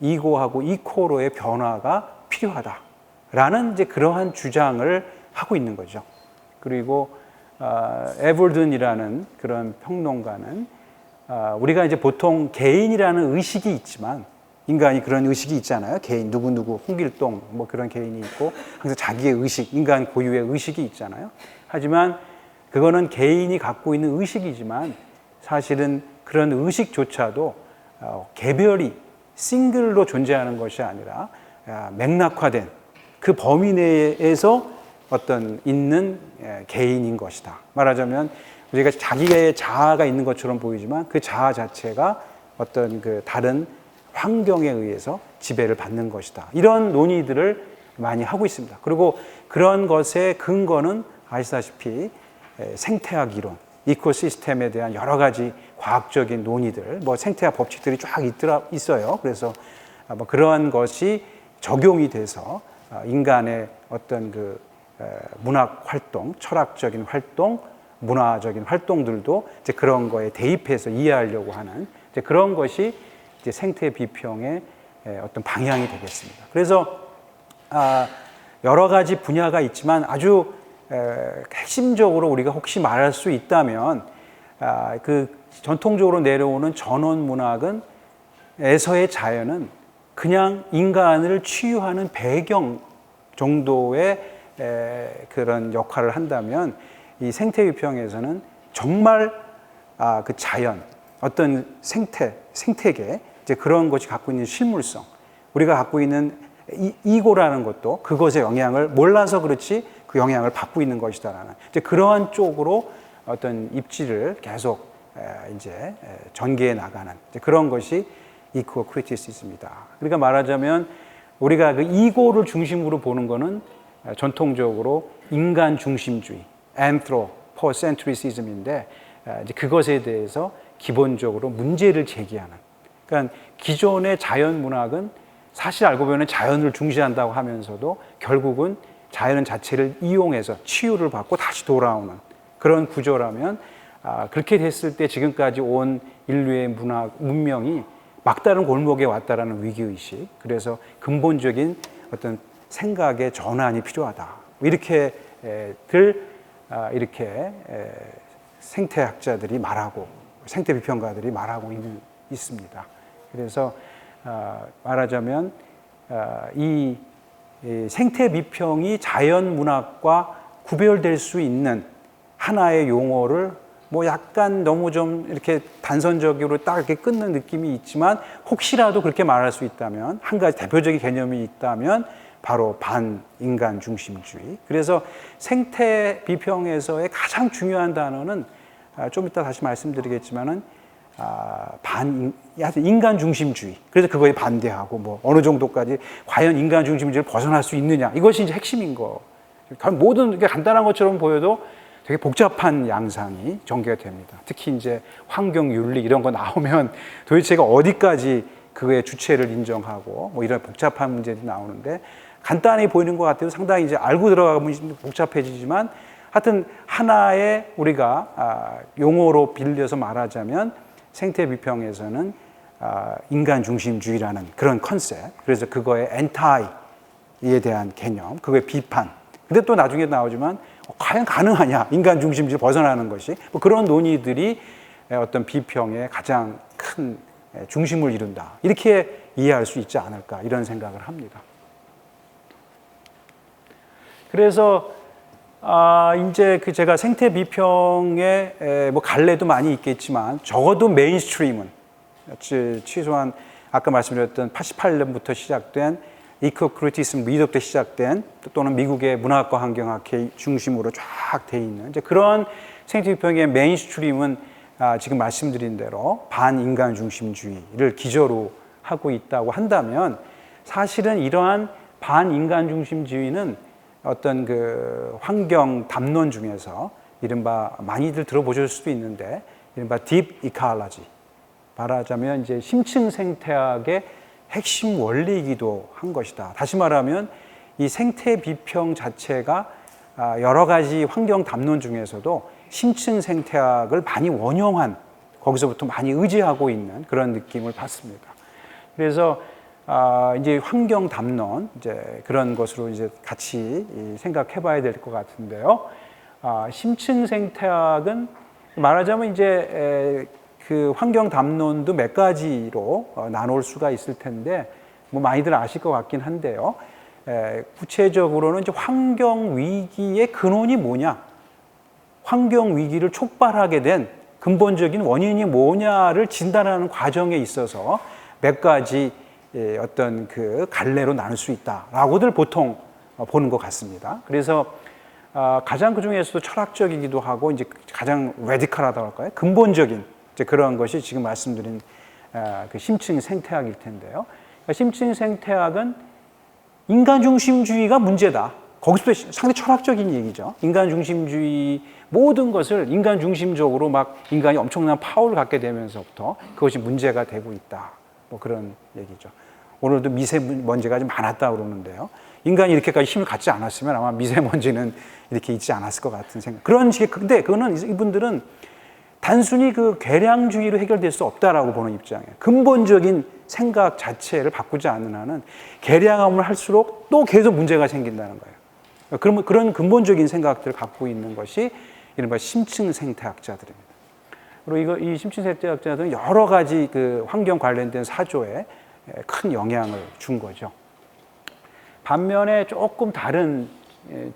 이고하고 이코로의 변화가 필요하다라는 이제 그러한 주장을 하고 있는 거죠. 그리고 에벌든이라는 그런 평론가는 우리가 이제 보통 개인이라는 의식이 있지만, 인간이 그런 의식이 있잖아요. 개인, 누구누구, 홍길동, 뭐 그런 개인이 있고, 항상 자기의 의식, 인간 고유의 의식이 있잖아요. 하지만 그거는 개인이 갖고 있는 의식이지만 사실은 그런 의식조차도 개별이 싱글로 존재하는 것이 아니라 맥락화된 그 범위 내에서 어떤 있는 개인인 것이다. 말하자면 우리가 자기의 자아가 있는 것처럼 보이지만 그 자아 자체가 어떤 그 다른 환경에 의해서 지배를 받는 것이다. 이런 논의들을 많이 하고 있습니다. 그리고 그런 것의 근거는 아시다시피 생태학 이론, 이코시스템에 대한 여러 가지 과학적인 논의들, 뭐 생태학 법칙들이 쫙 있어요. 그래서 뭐 그러한 것이 적용이 돼서 인간의 어떤 그 문학 활동, 철학적인 활동, 문화적인 활동들도 이제 그런 거에 대입해서 이해하려고 하는 이제 그런 것이 이제 생태 비평의 어떤 방향이 되겠습니다. 그래서 여러 가지 분야가 있지만 아주 핵심적으로 우리가 혹시 말할 수 있다면 그 전통적으로 내려오는 전원 문학은 에서의 자연은 그냥 인간을 치유하는 배경 정도의 그런 역할을 한다면 이 생태비평에서는 정말 그 자연, 어떤 생태계, 이제 그런 것이 갖고 있는 실물성, 우리가 갖고 있는 이고라는 것도 그것의 영향을 몰라서 그렇지 그 영향을 받고 있는 것이다라는 이제 그러한 쪽으로 어떤 입지를 계속 이제 전개해 나가는 이제 그런 것이 이코 크리티시즘이다. 그러니까 말하자면 우리가 그 이고를 중심으로 보는 거는 전통적으로 인간 중심주의, anthropocentrism인데 이제 그것에 대해서 기본적으로 문제를 제기하는. 그러니까 기존의 자연 문학은 사실 알고 보면 자연을 중시한다고 하면서도 결국은 자연 자체를 이용해서 치유를 받고 다시 돌아오는 그런 구조라면 그렇게 됐을 때 지금까지 온 인류의 문명이 막다른 골목에 왔다라는 위기의식, 그래서 근본적인 어떤 생각의 전환이 필요하다. 이렇게 생태학자들이 말하고 생태비평가들이 말하고 있습니다. 그래서 말하자면 이 생태비평이 자연문학과 구별될 수 있는 하나의 용어를 뭐 약간 너무 좀 이렇게 단선적으로 딱 이렇게 끊는 느낌이 있지만 혹시라도 그렇게 말할 수 있다면 한 가지 대표적인 개념이 있다면 바로 반인간 중심주의. 그래서 생태비평에서의 가장 중요한 단어는 좀 이따 다시 말씀드리겠지만은 인간 중심주의. 그래서 그거에 반대하고 뭐 어느 정도까지 과연 인간 중심주의를 벗어날 수 있느냐. 이것이 이제 핵심인 거. 모든 게 간단한 것처럼 보여도 되게 복잡한 양상이 전개가 됩니다. 특히 이제 환경윤리 이런 거 나오면 도대체가 어디까지 그의 주체를 인정하고 뭐 이런 복잡한 문제들이 나오는데 간단히 보이는 것 같아도 상당히 이제 알고 들어가면 복잡해지지만 하여튼 하나의 우리가 용어로 빌려서 말하자면 생태비평에서는 인간 중심주의라는 그런 컨셉, 그래서 그거의 엔타이에 대한 개념, 그거의 비판. 근데 또 나중에 나오지만 과연 가능하냐, 인간 중심주의 벗어나는 것이 뭐 그런 논의들이 어떤 비평의 가장 큰 중심을 이룬다. 이렇게 이해할 수 있지 않을까 이런 생각을 합니다. 그래서 이제 그 제가 생태 비평에 뭐 갈래도 많이 있겠지만 적어도 메인스트림은 최소한 아까 말씀드렸던 88년부터 시작된 이코크리티즘 리더 때 시작된 또는 미국의 문학과 환경학 중심으로 쫙 돼 있는 이제 그런 생태 비평의 메인스트림은 지금 말씀드린 대로 반인간 중심주의를 기저로 하고 있다고 한다면 사실은 이러한 반인간 중심주의는 어떤 그 환경 담론 중에서 이른바 많이들 들어보실 수도 있는데 이른바 딥 이콜로지, 말하자면 이제 심층 생태학의 핵심 원리이기도 한 것이다. 다시 말하면 이 생태 비평 자체가 여러 가지 환경 담론 중에서도 심층 생태학을 많이 원용한, 거기서부터 많이 의지하고 있는 그런 느낌을 받습니다. 그래서 이제 환경 담론 이제 그런 것으로 이제 같이 생각해봐야 될 것 같은데요. 심층 생태학은 말하자면 이제 그 환경 담론도 몇 가지로 나눌 수가 있을 텐데 뭐 많이들 아실 것 같긴 한데요. 구체적으로는 이제 환경 위기의 근원이 뭐냐, 환경 위기를 촉발하게 된 근본적인 원인이 뭐냐를 진단하는 과정에 있어서 몇 가지 어떤 그 갈래로 나눌 수 있다라고들 보통 보는 것 같습니다. 그래서 가장 그 중에서도 철학적이기도 하고 이제 가장 레디컬하다고 할까요? 근본적인 이제 그런 것이 지금 말씀드린 그 심층 생태학일 텐데요. 그러니까 심층 생태학은 인간 중심주의가 문제다. 거기서도 상당히 철학적인 얘기죠. 인간 중심주의 모든 것을 인간 중심적으로 막 인간이 엄청난 파워를 갖게 되면서부터 그것이 문제가 되고 있다. 뭐 그런 얘기죠. 오늘도 미세먼지가 좀 많았다 그러는데요. 인간이 이렇게까지 힘을 갖지 않았으면 아마 미세먼지는 이렇게 있지 않았을 것 같은 생각. 그런 식의, 근데 그거는 이분들은 단순히 그 계량주의로 해결될 수 없다라고 보는 입장이에요. 근본적인 생각 자체를 바꾸지 않는 한은 계량함을 할수록 또 계속 문제가 생긴다는 거예요. 그러면 그런 근본적인 생각들을 갖고 있는 것이 이른바 심층 생태학자들입니다. 그리고 이 심층 생태학자들은 여러 가지 그 환경 관련된 사조에 큰 영향을 준 거죠. 반면에 조금 다른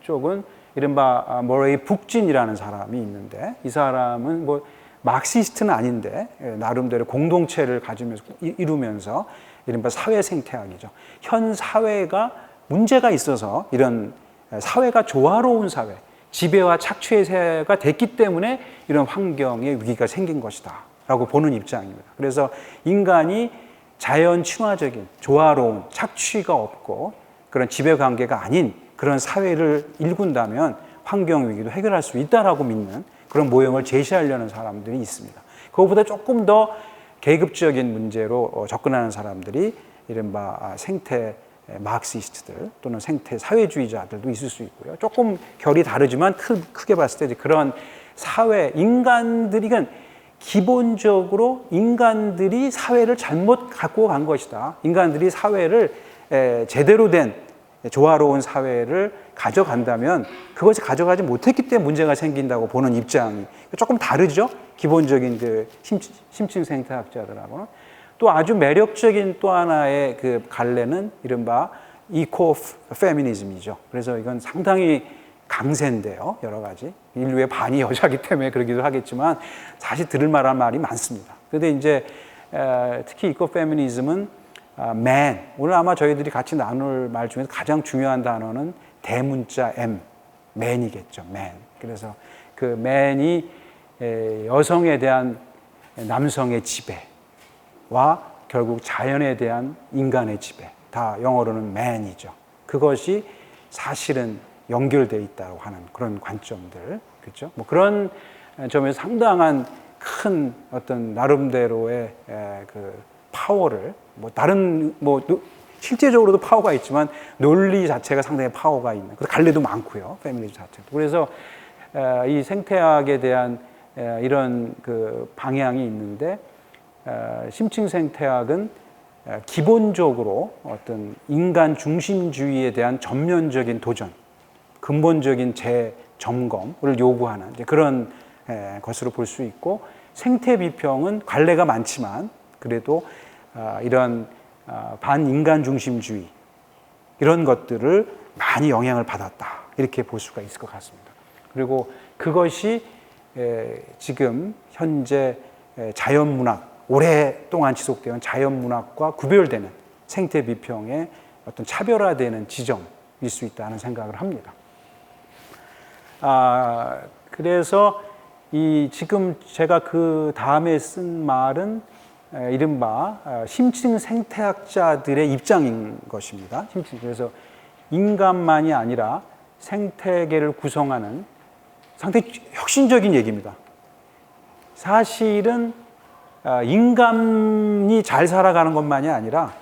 쪽은 이른바 머레이 북진이라는 사람이 있는데 이 사람은 뭐 마크시스트는 아닌데 나름대로 공동체를 가지면서 이루면서 이른바 사회 생태학이죠. 현 사회가 문제가 있어서 이런 사회가 조화로운 사회, 지배와 착취의 사회가 됐기 때문에 이런 환경의 위기가 생긴 것이다 라고 보는 입장입니다. 그래서 인간이 자연 친화적인 조화로운 착취가 없고 그런 지배관계가 아닌 그런 사회를 일군다면 환경 위기도 해결할 수 있다라고 믿는 그런 모형을 제시하려는 사람들이 있습니다. 그것보다 조금 더 계급적인 문제로 접근하는 사람들이 이른바 생태 마크시스트들 또는 생태 사회주의자들도 있을 수 있고요. 조금 결이 다르지만 크게 봤을 때 그런 사회, 인간들이 기본적으로 인간들이 사회를 잘못 갖고 간 것이다. 인간들이 사회를 제대로 된 조화로운 사회를 가져간다면 그것이 가져가지 못했기 때문에 문제가 생긴다고 보는 입장이 조금 다르죠. 기본적인 그 심층 생태학자들하고는. 또 아주 매력적인 또 하나의 그 갈래는 이른바 이코 페미니즘이죠. 그래서 이건 상당히 강세인데요. 여러 가지. 인류의 반이 여자이기 때문에 그러기도 하겠지만 사실 들을 만한 말이 많습니다. 그런데 이제 특히 이코 페미니즘은 man, 오늘 아마 저희들이 같이 나눌 말 중에서 가장 중요한 단어는 대문자 M, man이겠죠. man. 그래서 그 man이 여성에 대한 남성의 지배와 결국 자연에 대한 인간의 지배, 다 영어로는 man이죠. 그것이 사실은 연결되어 있다고 하는 그런 관점들, 그렇죠? 뭐 그런 점에서 상당한 큰 어떤 나름대로의 그 파워를 뭐 다른 뭐 실제적으로도 파워가 있지만 논리 자체가 상당히 파워가 있는. 그래서 갈래도 많고요, 페미니즘 자체도. 그래서 이 생태학에 대한 이런 그 방향이 있는데 심층 생태학은 기본적으로 어떤 인간 중심주의에 대한 전면적인 도전, 근본적인 재점검을 요구하는 그런 것으로 볼 수 있고, 생태 비평은 관례가 많지만 그래도 이런 반인간 중심주의 이런 것들을 많이 영향을 받았다 이렇게 볼 수가 있을 것 같습니다. 그리고 그것이 지금 현재 자연문학, 오랫동안 지속되는 자연문학과 구별되는 생태 비평의 어떤 차별화되는 지점일 수 있다는 생각을 합니다. 그래서 지금 제가 그 다음에 쓴 말은 이른바 심층 생태학자들의 입장인 것입니다. 그래서 인간만이 아니라 생태계를 구성하는 상당히 혁신적인 얘기입니다. 사실은 인간이 잘 살아가는 것만이 아니라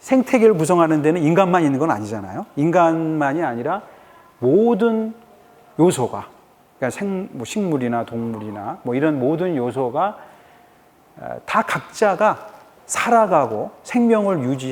생태계를 구성하는 데는 인간만 있는 건 아니잖아요. 인간만이 아니라 모든 요소가, 그러니까 식물이나 동물이나 뭐 이런 모든 요소가 다 각자가 살아가고 생명을 유지